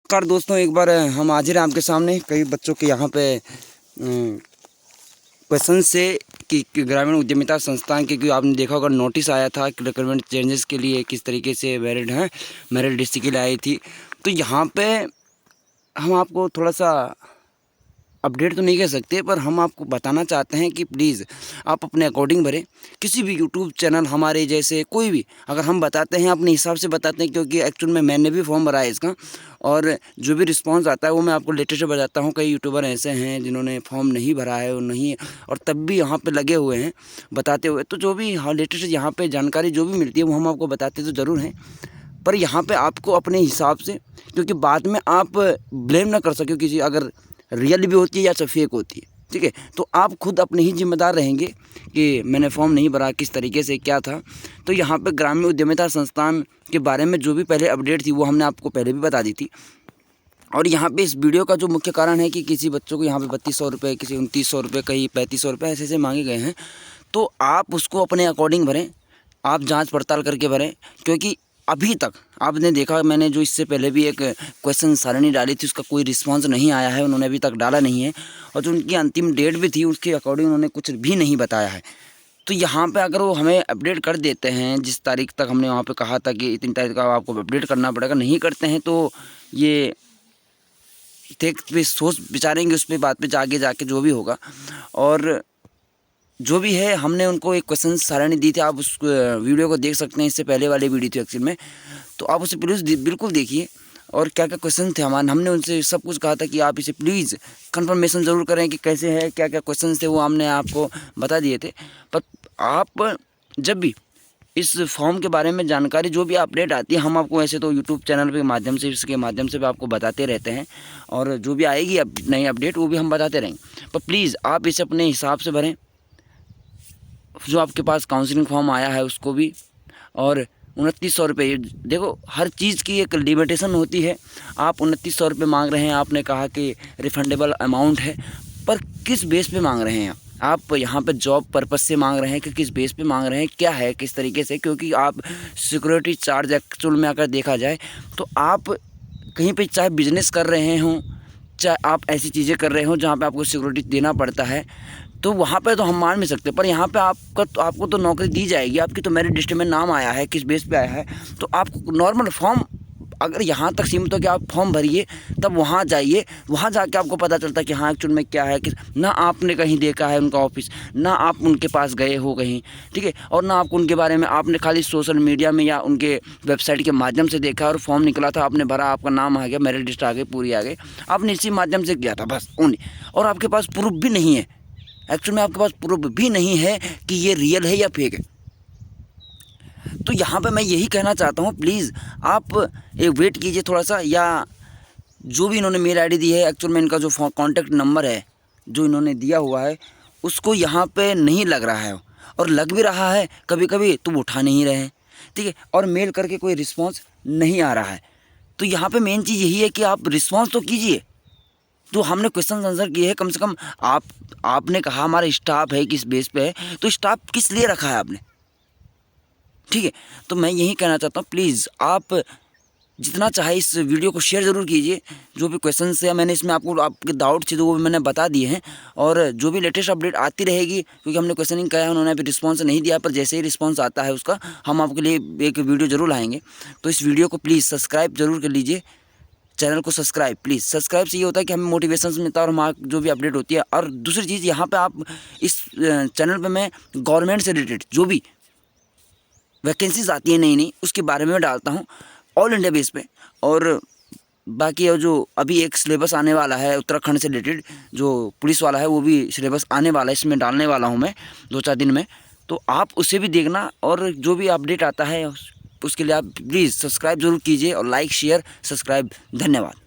नमस्कार दोस्तों, एक बार हम हाजिर हैं आपके सामने कई बच्चों के यहाँ पे क्वेश्चन से कि ग्रामीण उद्यमिता संस्थान के, क्योंकि आपने देखा होगा नोटिस आया था कि रिक्रूटमेंट चेंजेस के लिए किस तरीके से मेरिट लिस्ट के लिए आई थी। तो यहाँ पे हम आपको थोड़ा सा अपडेट तो नहीं कह सकते, पर हम आपको बताना चाहते हैं कि प्लीज़ आप अपने अकॉर्डिंग भरें। किसी भी यूट्यूब चैनल हमारे जैसे कोई भी अगर हम बताते हैं अपने हिसाब से बताते हैं, क्योंकि एक्चुअल में मैंने भी फॉर्म भरा है इसका, और जो भी रिस्पांस आता है वो मैं आपको लेटेस्ट बताता हूँ। कई यूट्यूबर ऐसे हैं जिन्होंने फॉर्म नहीं भरा है और नहीं, और तब भी यहाँ पर लगे हुए हैं बताते हुए। तो जो भी लेटेस्ट यहाँ पर जानकारी जो भी मिलती है वो हम आपको बताते तो ज़रूर हैं, पर यहाँ पे आपको अपने हिसाब से, क्योंकि बाद में आप ब्लेम ना कर सके किसी, अगर रियल भी होती है या फेक होती है, ठीक है, तो आप खुद अपने ही जिम्मेदार रहेंगे कि मैंने फॉर्म नहीं भरा, किस तरीके से क्या था। तो यहाँ पे ग्रामीण उद्यमिता संस्थान के बारे में जो भी पहले अपडेट थी वो हमने आपको पहले भी बता दी थी। और यहाँ पे इस वीडियो का जो मुख्य कारण है कि किसी बच्चों को यहाँ पे 3200 रुपये, किसी 2900 रुपये, कहीं 3500 रुपये ऐसे मांगे गए हैं। तो आप उसको अपने अकॉर्डिंग भरें, आप जाँच पड़ताल करके भरें, क्योंकि अभी तक आपने देखा, मैंने जो इससे पहले भी एक क्वेश्चन सारणी डाली थी उसका कोई रिस्पांस नहीं आया है, उन्होंने अभी तक डाला नहीं है, और जो उनकी अंतिम डेट भी थी उसके अकॉर्डिंग उन्होंने कुछ भी नहीं बताया है। तो यहाँ पे अगर वो हमें अपडेट कर देते हैं, जिस तारीख तक हमने वहाँ पे कहा था कि इतनी तारीख का आपको अपडेट करना पड़ेगा, नहीं करते हैं तो ये देख पे सोच विचारेंगे उस पर, बात पे आगे जाके जो भी होगा। और जो भी है, हमने उनको एक क्वेश्चन सारणी दी थी, आप उस वीडियो को देख सकते हैं, इससे पहले वाली वीडियो थी एक्चुअल में, तो आप उसे प्लीज़ बिल्कुल देखिए। और क्या क्या क्वेश्चन थे हमारे, हमने उनसे सब कुछ कहा था कि आप इसे प्लीज़ कंफर्मेशन ज़रूर करें कि कैसे है, क्या क्या क्वेश्चन थे, वो हमने आपको बता दिए थे। पर आप जब भी इस फॉर्म के बारे में जानकारी जो भी अपडेट आती है, हम आपको ऐसे तो यूट्यूब चैनल के माध्यम से, इसके माध्यम से भी आपको बताते रहते हैं, और जो भी आएगी अब नई अपडेट वो भी हम बताते रहेंगे। पर प्लीज़ आप इसे अपने हिसाब से भरें, जो आपके पास काउंसलिंग फॉर्म आया है उसको भी। और 2900 रुपये, देखो हर चीज़ की एक लिमिटेशन होती है। आप 2900 रुपये मांग रहे हैं, आपने कहा कि रिफंडेबल अमाउंट है, पर किस बेस पे मांग रहे हैं आप यहाँ पे जॉब पर्पस से मांग रहे हैं कि किस बेस पे मांग रहे हैं, क्या है, किस तरीके से? क्योंकि आप सिक्योरिटी चार्ज एक्चुअल में अगर देखा जाए तो आप कहीं पे चाहे बिजनेस कर रहे हों, चाहे आप ऐसी चीज़ें कर रहे हो जहाँ पे आपको सिक्योरिटी देना पड़ता है, तो वहाँ पे तो हम मान भी सकते हैं, पर यहाँ पे आपको तो नौकरी दी जाएगी, आपकी तो मेरिट लिस्ट में नाम आया है, किस बेस पे आया है, तो आपको नॉर्मल फॉर्म अगर यहाँ तक सीमित हो कि आप फॉर्म भरिए, तब वहाँ जाइए, वहाँ जाके आपको पता चलता है कि हाँ एक्चुअल में क्या है, कि ना आपने कहीं देखा है उनका ऑफिस, ना आप उनके पास गए हो कहीं, ठीक है, और ना आपको उनके बारे में, आपने खाली सोशल मीडिया में या उनके वेबसाइट के माध्यम से देखा और फॉर्म निकला था, आपने भरा, आपका नाम आ गया, मेरिट लिस्ट आ गई, पूरी आ गई, आपने इसी माध्यम से किया था बस ओनली, और आपके पास प्रूफ भी नहीं है, एक्चुअल में आपके पास प्रूफ भी नहीं है कि ये रियल है या फेक है। तो यहाँ पे मैं यही कहना चाहता हूँ, प्लीज़ आप एक वेट कीजिए थोड़ा सा, या जो भी इन्होंने मेल आईडी दी है, एक्चुअल में इनका जो कॉन्टैक्ट नंबर है जो इन्होंने दिया हुआ है उसको यहाँ पे नहीं लग रहा है, और लग भी रहा है कभी कभी तो वो उठा नहीं रहे हैं, ठीक है, और मेल करके कोई रिस्पॉन्स नहीं आ रहा है। तो यहाँ पर मेन चीज़ यही है कि आप रिस्पॉन्स तो कीजिए, जो हमने क्वेश्चन आंसर किए हैं, कम से कम आपने कहा हमारा स्टाफ है, किस बेस पे है, तो स्टाफ किस लिए रखा है आपने, ठीक है। तो मैं यही कहना चाहता हूँ, प्लीज़ आप जितना चाहे इस वीडियो को शेयर ज़रूर कीजिए। जो भी क्वेश्चन है मैंने इसमें आपके डाउट थे तो वो भी मैंने बता दिए हैं, और जो भी लेटेस्ट अपडेट आती रहेगी, क्योंकि हमने क्वेश्चनिंग किया है, उन्होंने अभी रिस्पॉन्स नहीं दिया, पर जैसे ही रिस्पॉन्स आता है उसका हम आपके लिए एक वीडियो ज़रूर लाएँगे। तो इस वीडियो को प्लीज़ सब्सक्राइब ज़रूर कर लीजिए, चैनल को सब्सक्राइब प्लीज़। सब्सक्राइब से ये होता है कि हमें मोटिवेशन मिलता है, और हमारा जो भी अपडेट होती है। और दूसरी चीज़, यहाँ पे आप इस चैनल पे मैं गवर्नमेंट से रिलेटेड जो भी वैकेंसीज आती है नई नई, उसके बारे में डालता हूँ ऑल इंडिया बेस पे। और बाकी जो अभी एक सिलेबस आने वाला है उत्तराखंड से रिलेटेड, जो पुलिस वाला है, वो भी सिलेबस आने वाला है, इसमें डालने वाला हूँ मैं 2-4 दिन में, तो आप उसे भी देखना। और जो भी अपडेट आता है उसके लिए आप प्लीज़ सब्सक्राइब ज़रूर कीजिए, और लाइक शेयर सब्सक्राइब। धन्यवाद।